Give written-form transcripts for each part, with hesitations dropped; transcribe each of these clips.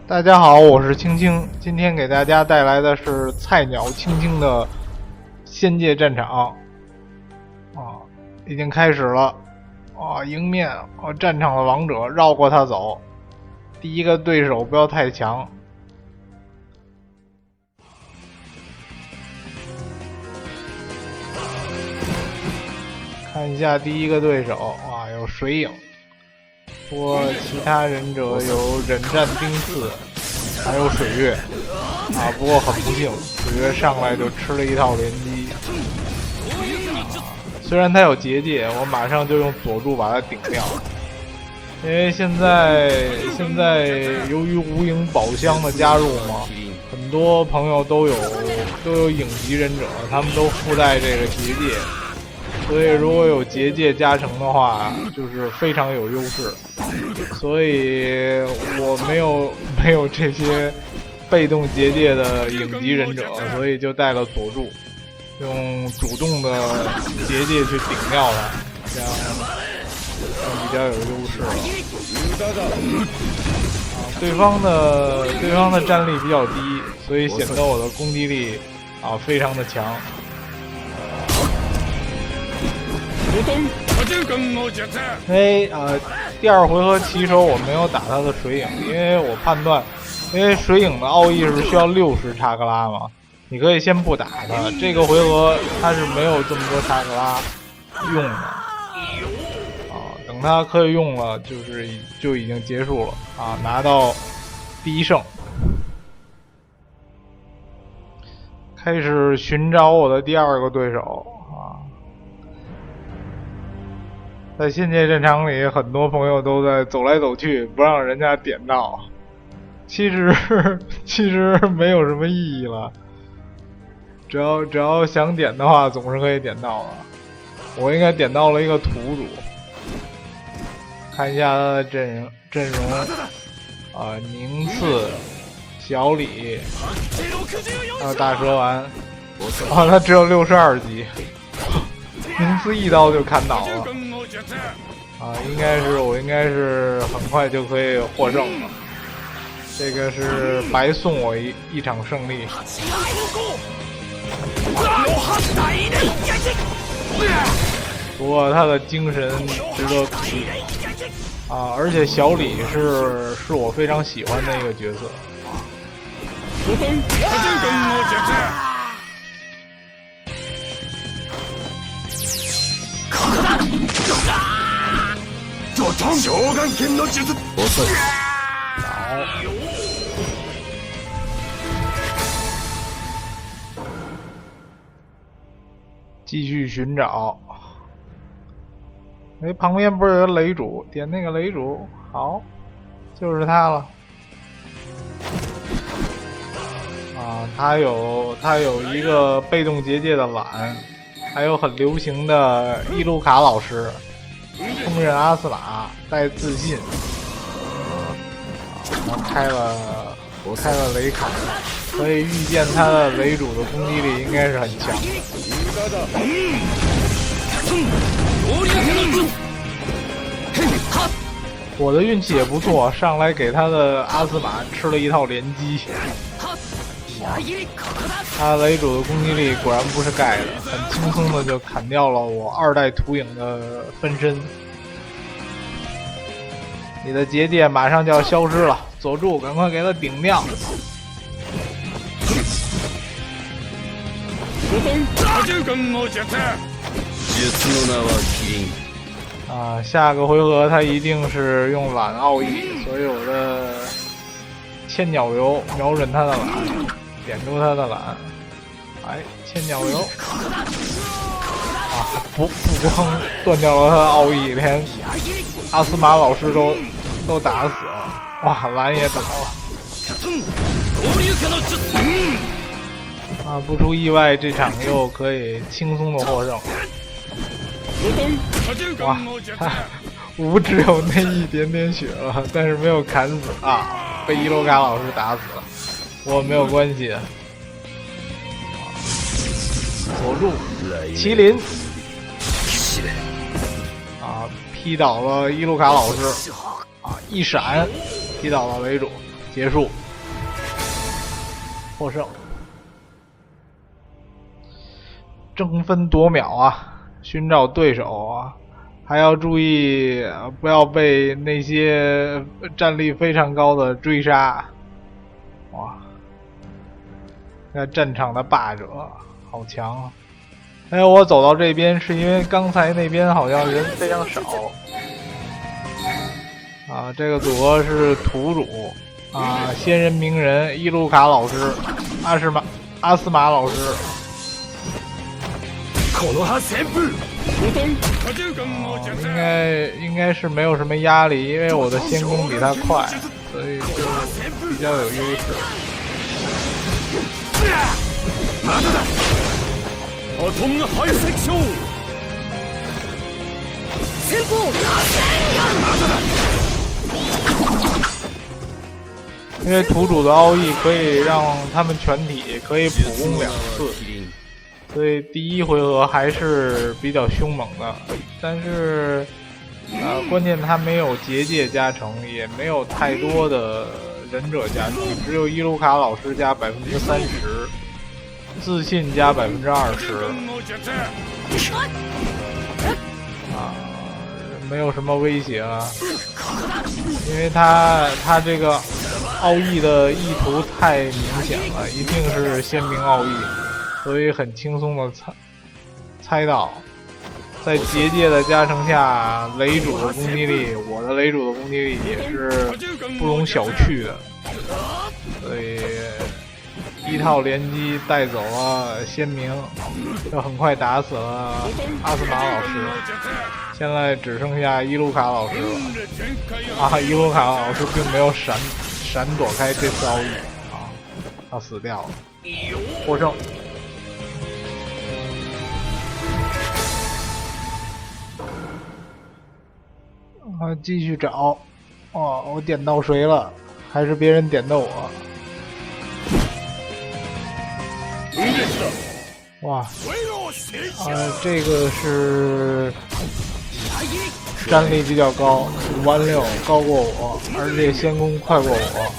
大家好，我是青青，今天给大家带来的是菜鸟青青的仙界战场已经开始了迎面战场的王者绕过他走，第一个对手不要太强。看一下第一个对手有水影，不过其他忍者有忍战冰刺，还有水月不过很不幸，水月上来就吃了一套连击虽然他有结界，我马上就用佐助把他顶掉，因为现在由于无影宝箱的加入嘛，很多朋友都有影级忍者，他们都附带这个结界，所以如果有结界加成的话，就是非常有优势。所以我没有这些被动结界的影级忍者，所以就带了佐助，用主动的结界去顶掉他，这样比较有优势了。对方的战力比较低，所以显得我的攻击力非常的强。因为第二回合起手我没有打他的水影，因为我判断，因为水影的奥义是需要60查克拉嘛，你可以先不打他，这个回合他是没有这么多查克拉用的等他可以用了，就已经结束了拿到第一胜。开始寻找我的第二个对手在仙界战场里，很多朋友都在走来走去，不让人家点到。其实没有什么意义了，只要想点的话，总是可以点到的。我应该点到了一个土主，看一下他的阵容宁次、小李，还有大蛇丸。他只有62级，宁次一刀就砍倒了。我应该是很快就可以获胜了，这个是白送我一场胜利。不过他的精神值得鼓励而且小李是我非常喜欢的一个角色。继续寻找。旁边不是有个雷主，点那个雷主，好，就是他了。他有一个被动结界的懒，还有很流行的伊鲁卡老师，冲刃阿斯玛带自信，开了雷卡，可以预见他的雷主的攻击力应该是很强的。我的运气也不错，上来给他的阿斯玛吃了一套连击。他雷主的攻击力果然不是盖的，很轻松的就砍掉了我2代土影的分身。你的结界马上就要消失了，佐助赶快给他顶掉。下个回合他一定是用懒奥义，所以我的千鸟流瞄准他的懒，点住他的懒，千鸟流不光断掉了他的奥义，连阿斯玛老师都打死了，蓝也倒了。不出意外，这场又可以轻松的获胜。他无只有那一点点血了，但是没有砍死被伊鲁卡老师打死了，我没有关系。佐助麒麟劈倒了伊鲁卡老师一闪劈倒了雷主，结束，获胜。争分夺秒啊，寻找对手啊，还要注意不要被那些战力非常高的追杀。哇，那战场的霸者好强啊！哎，我走到这边是因为刚才那边好像人非常少啊。这个组合是土主啊，仙人鸣人伊鲁卡老师，阿斯玛老师。应该是没有什么压力，因为我的仙攻比他快，所以就比较有优势。因为土主的奥义可以让他们全体可以普攻2次。所以第一回合还是比较凶猛的，但是关键他没有结界加成，也没有太多的忍者加成，只有伊鲁卡老师加30%，自信加20%。没有什么威胁了，因为他这个奥义的意图太明显了，一定是鲜明奥义。所以很轻松的猜到，在结界的加成下，雷主的攻击力，我的雷主的攻击力也是不容小觑的。所以一套连击带走了鲜明，就很快打死了阿斯玛老师。现在只剩下伊鲁卡老师了。伊鲁卡老师并没有闪躲开这次奥义啊，他死掉了，获胜。继续找。我点到谁了？还是别人点到我？哇！这个是战力比较高，56000高过我，而且仙攻快过我。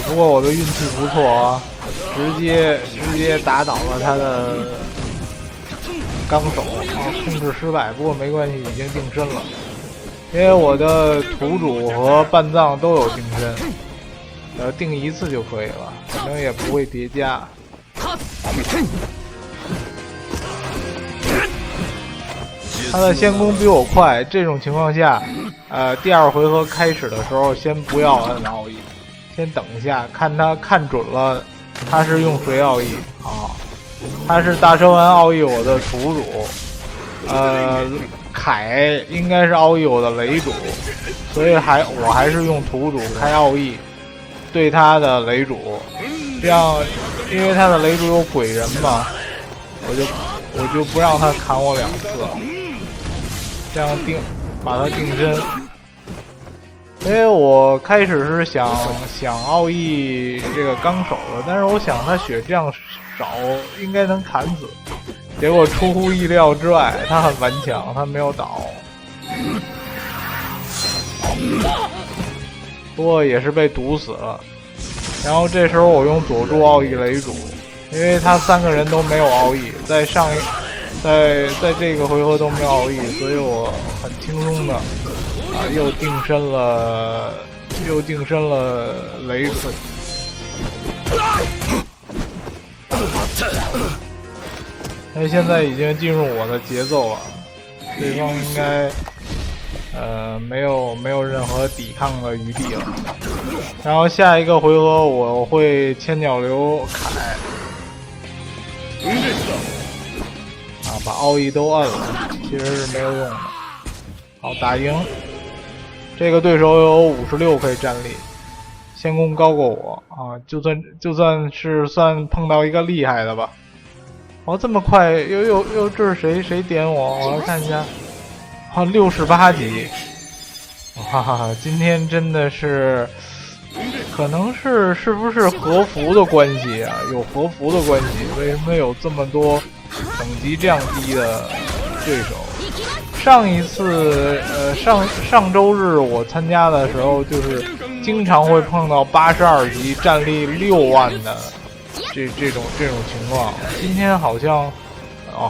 不过我的运气不错啊，直接打倒了他的纲手控制失败，不过没关系，已经定身了。因为我的土主和半藏都有定身，定1次就可以了，反正也不会叠加。他的先攻比我快，这种情况下，第2回合开始的时候先不要摁奥义，先等一下，看他看准了他是用谁奥义啊。他是大蛇丸奥义我的土主，凯应该是奥义我的雷主，所以我还是用土主开奥义对他的雷主，这样因为他的雷主有鬼人嘛，我就不让他砍我2次，这样把他定身。因为我开始是想奥义这个纲手的，但是我想他血这样少应该能砍死，结果出乎意料之外，他很顽强，他没有倒，不过也是被毒死了。然后这时候我用佐助奥义雷主，因为他3个人都没有奥义，在这个回合都没有奥义，所以我很轻松的又定身了雷主。现在已经进入我的节奏了，对方应该没有任何抵抗的余地了。然后下一个回合我会千鸟流凯把奥义都摁了，其实是没有用的。好，打赢。这个对手有56K战力，先攻高过我就算是碰到一个厉害的吧。这么快又这是谁点我？我来看一下，68级。今天真的是，可能是不是和服的关系啊？有和服的关系，为什么有这么多等级这样低的对手？上一次上周日我参加的时候，就是经常会碰到82级战力6万的这种情况。今天好像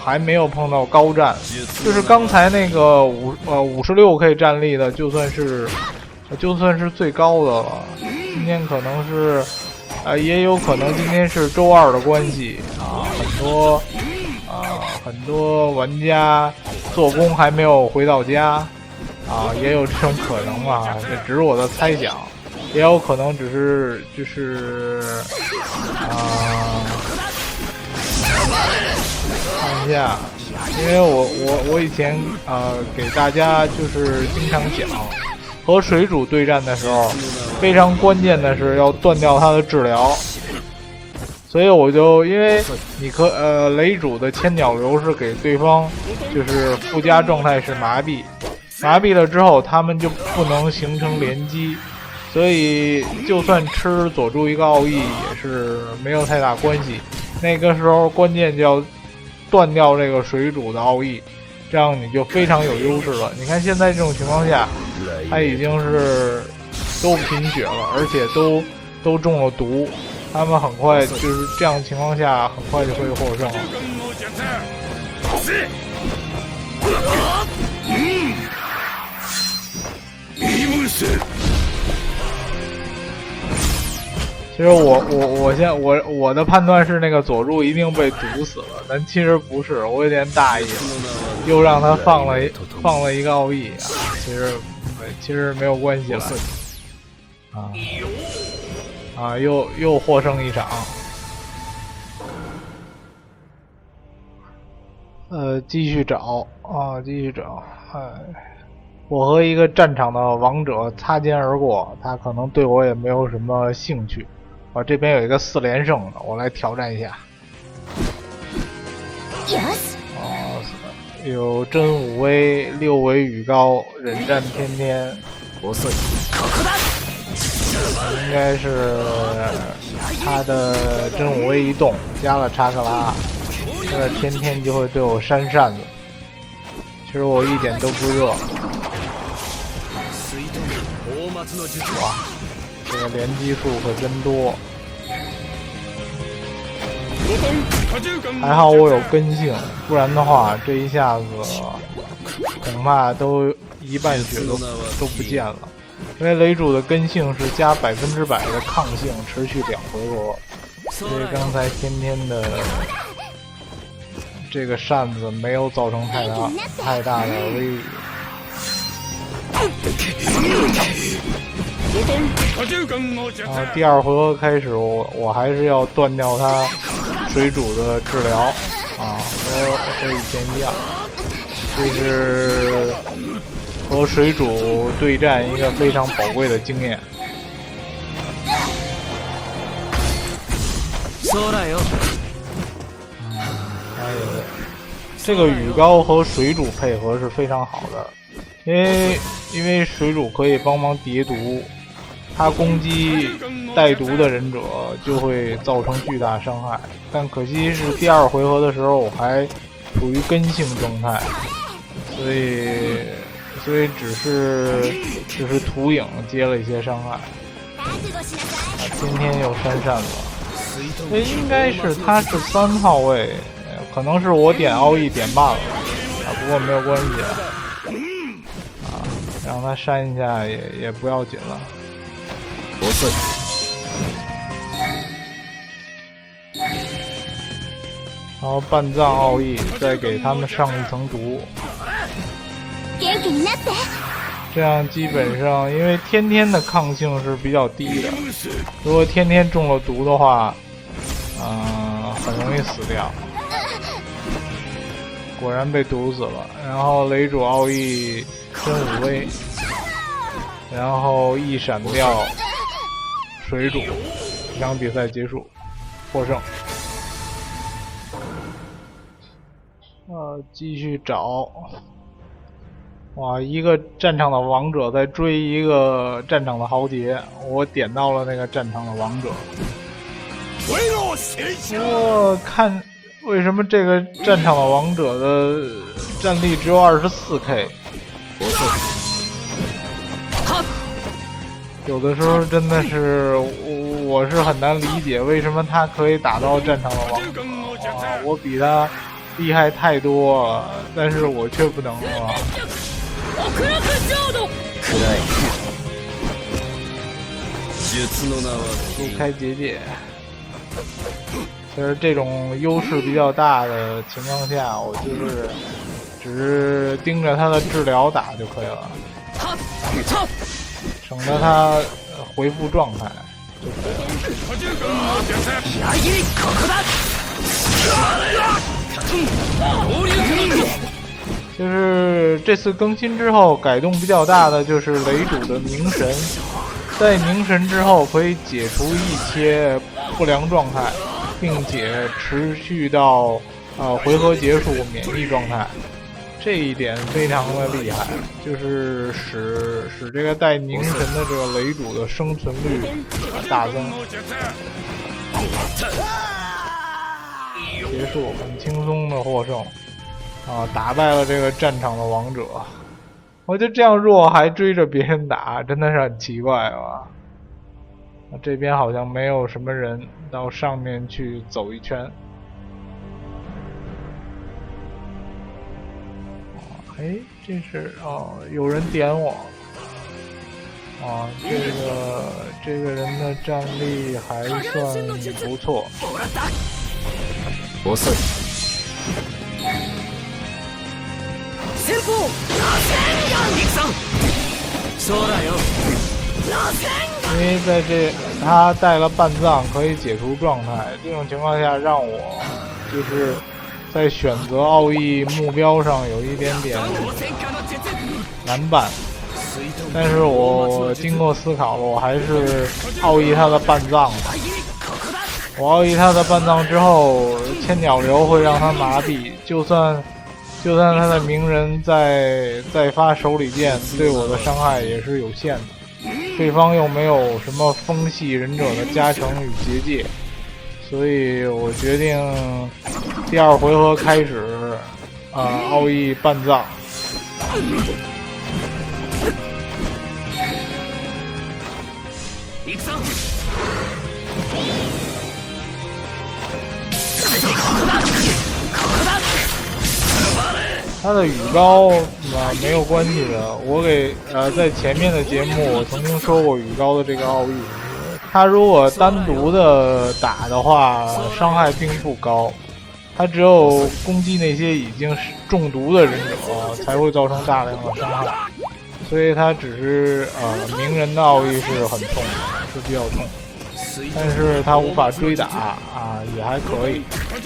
还没有碰到高战，就是刚才那个56K 战力的，就算是最高的了。今天可能是也有可能今天是周二的关系啊，很多玩家做工还没有回到家啊，也有这种可能吧，这只是我的猜想，也有可能只是就是看一下，因为我以前给大家就是经常讲，和水主对战的时候，非常关键的是要断掉他的治疗。所以我就因为你雷主的千鸟流是给对方就是附加状态是麻痹了之后，他们就不能形成连击，所以就算吃佐助一个奥义也是没有太大关系。那个时候关键就要断掉这个水主的奥义，这样你就非常有优势了。你看现在这种情况下，他已经是都贫血了，而且都中了毒。他们很快就是这样情况下，很快就会获胜了。其实我的判断是那个佐助一定被毒死了，但其实不是，我有点大意了，又让他放了一个奥义啊，其实没有关系了又获胜一场。继续找。我和一个战场的王者擦肩而过，他可能对我也没有什么兴趣。这边有一个4连胜的，我来挑战一下。有真武威、6尾羽高、忍战天天。应该是他的真武威一动加了查克拉，他的天天就会对我扇扇子。其实我一点都不热。哇，这个连击数可真多。还好我有根性，不然的话这一下子恐怕都一半血都不见了。因为雷主的根性是加100%的抗性，持续2回合，所以刚才天天的这个扇子没有造成太大的威力。第2回合开始，我还是要断掉他水主的治疗和以前一样，这是和水主对战一个非常宝贵的经验。这个羽高和水主配合是非常好的，因为水主可以帮忙叠毒，他攻击带毒的忍者就会造成巨大伤害。但可惜是第2回合的时候我还处于根性状态，所以只是图影接了一些伤害。今天又扇扇子，这应该是他是3号位，可能是我点奥义点慢了不过没有关系让他扇一下也不要紧了。不是。然后半藏奥义再给他们上一层毒，这样基本上因为天天的抗性是比较低的，如果天天中了毒的话很容易死掉。果然被毒死了。然后雷主奥义真武威，然后一闪掉水主，这场比赛结束，获胜。继续找。哇，一个战场的王者在追一个战场的豪杰，我点到了那个战场的王者。我看为什么这个战场的王者的战力只有24K？有的时候真的是我是很难理解为什么他可以打到战场的王者啊，我比他厉害太多了，但是我却不能啊。不开结界。其实这种优势比较大的情况下，我就是只是盯着他的治疗打就可以了，省得他恢复状态就可以了。就是这次更新之后改动比较大的就是雷主的冥神，在冥神之后可以解除一些不良状态，并且持续到回合结束免疫状态，这一点非常的厉害，就是使这个带冥神的这个雷主的生存率大增。结束，很轻松的获胜啊，打败了这个战场的王者。我就这样弱还追着别人打，真的是很奇怪吧。这边好像没有什么人，到上面去走一圈。哎，这是有人点我。这个人的战力还算不错。因为在他带了半藏可以解除状态，这种情况下让我就是在选择奥义目标上有一点点难办，但是我经过思考了，我还是奥义他的半藏吧。我奥义他的半藏之后，千鸟流会让他麻痹，就算他的鸣人再发手里剑，对我的伤害也是有限的。对方又没有什么风系忍者的加成与结界，所以我决定第二回合开始奥义半藏。他的羽高没有关系的，我在前面的节目我曾经说过羽高的这个奥义，他如果单独的打的话伤害并不高，他只有攻击那些已经中毒的忍者才会造成大量的伤害，所以他只是鸣人的奥义是很痛的，是比较痛，但是他无法追打也还可以，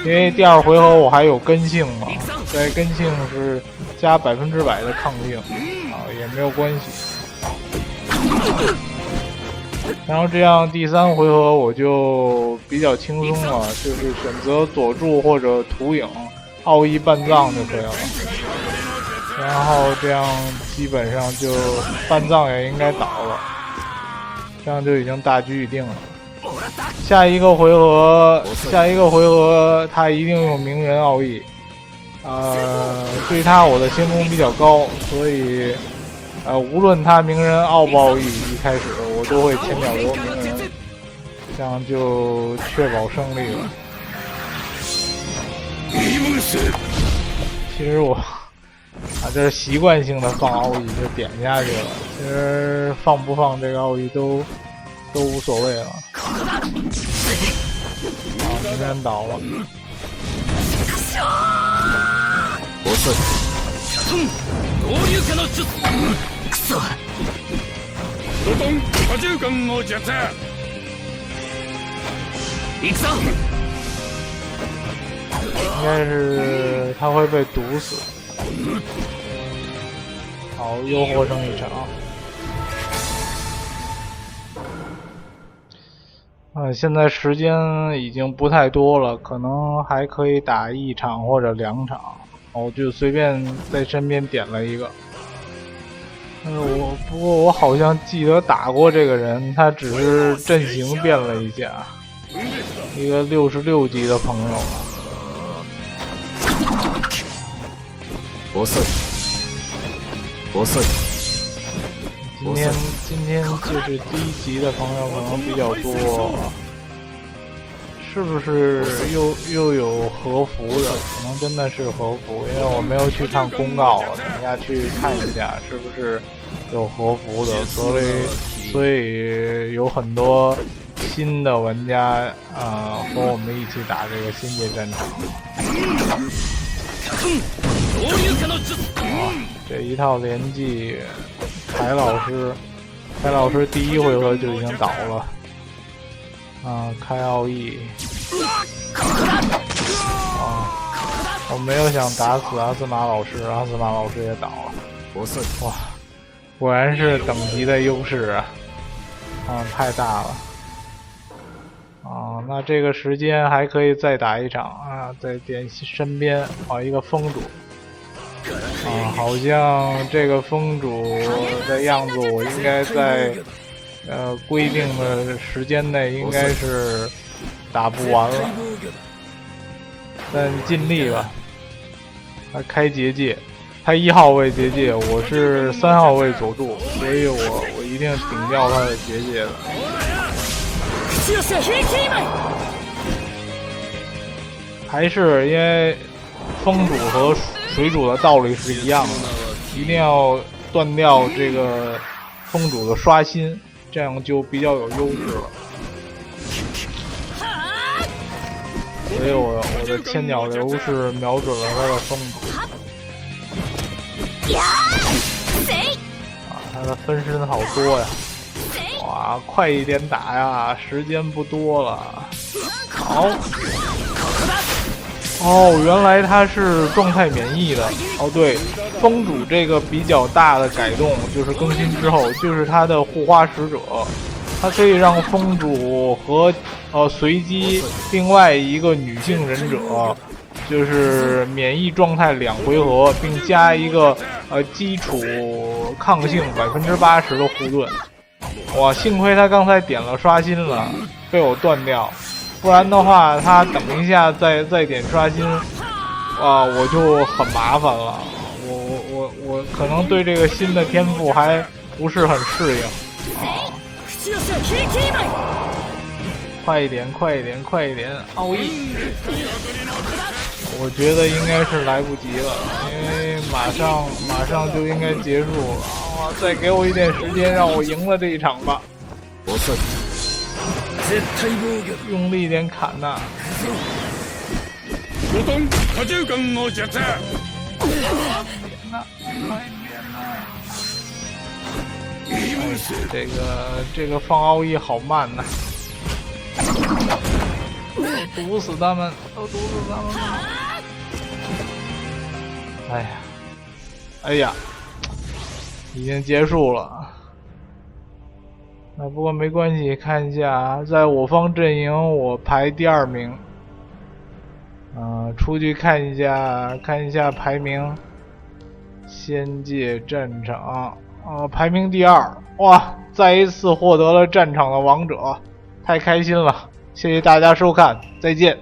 因为第二回合我还有根性嘛，在根性是加100%的抗性也没有关系。然后这样第三回合我就比较轻松了，就是选择佐助或者土影奥义半藏就可以了，然后这样基本上就半藏也应该倒了，这样就已经大局已定了。下一个回合他一定用鸣人奥义，对他我的先攻比较高，所以无论他鸣人奥不奥义一开始我都会千鸟流鸣人，这样就确保胜利了。其实我这是习惯性的放奥义就点下去了，其实放不放这个奥义都无所谓了。鸣人倒了。应该是他会被毒死。好，又获胜一场。现在时间已经不太多了，可能还可以打1场或者2场。我就随便在身边点了一个。不过我好像记得打过这个人，他只是阵型变了一下。一个66级的朋友。今天就是第1集的朋友可能比较多，是不是又有和服的？可能真的是和服，因为我没有去看公告，等一下去看一下是不是有和服的，所以有很多新的玩家和我们一起打这个仙界战场。这一套连技，凯老师第1回合就已经倒了。开奥义。我没有想打死阿斯玛老师，阿斯玛老师也倒了。哇，果然是等级的优势啊！太大了。那这个时间还可以再打一场再点身边一个风主。好像这个风主的样子，我应该在规定的时间内应该是打不完了，但尽力吧。他开结界，他1号位结界，我是3号位佐助，所以我一定顶掉他的结界的。还是因为风主和水主的道理是一样的，一定要断掉这个风主的刷新，这样就比较有优势了。所以我的千鸟流是瞄准了他的风主。他的分身好多呀！哇，快一点打呀，时间不多了。好。原来他是状态免疫的。对，风主这个比较大的改动就是更新之后，就是他的护花使者，它可以让风主和随机另外一个女性忍者，就是免疫状态2回合，并加一个基础抗性80%的护盾。哇，幸亏他刚才点了刷新了，被我断掉。不然的话，他等一下再点刷新，我就很麻烦了。我可能对这个新的天赋还不是很适应。快一点，奥义！我觉得应该是来不及了，因为马上就应该结束了。再给我一点时间，让我赢了这一场吧。用力点砍呐！这个放奥义好慢呐！都毒死他们！哎呀，已经结束了。不过没关系，看一下，在我方阵营我排第2名。出去看一下排名。仙界战场排名第2，哇，再一次获得了战场的王者，太开心了！谢谢大家收看，再见。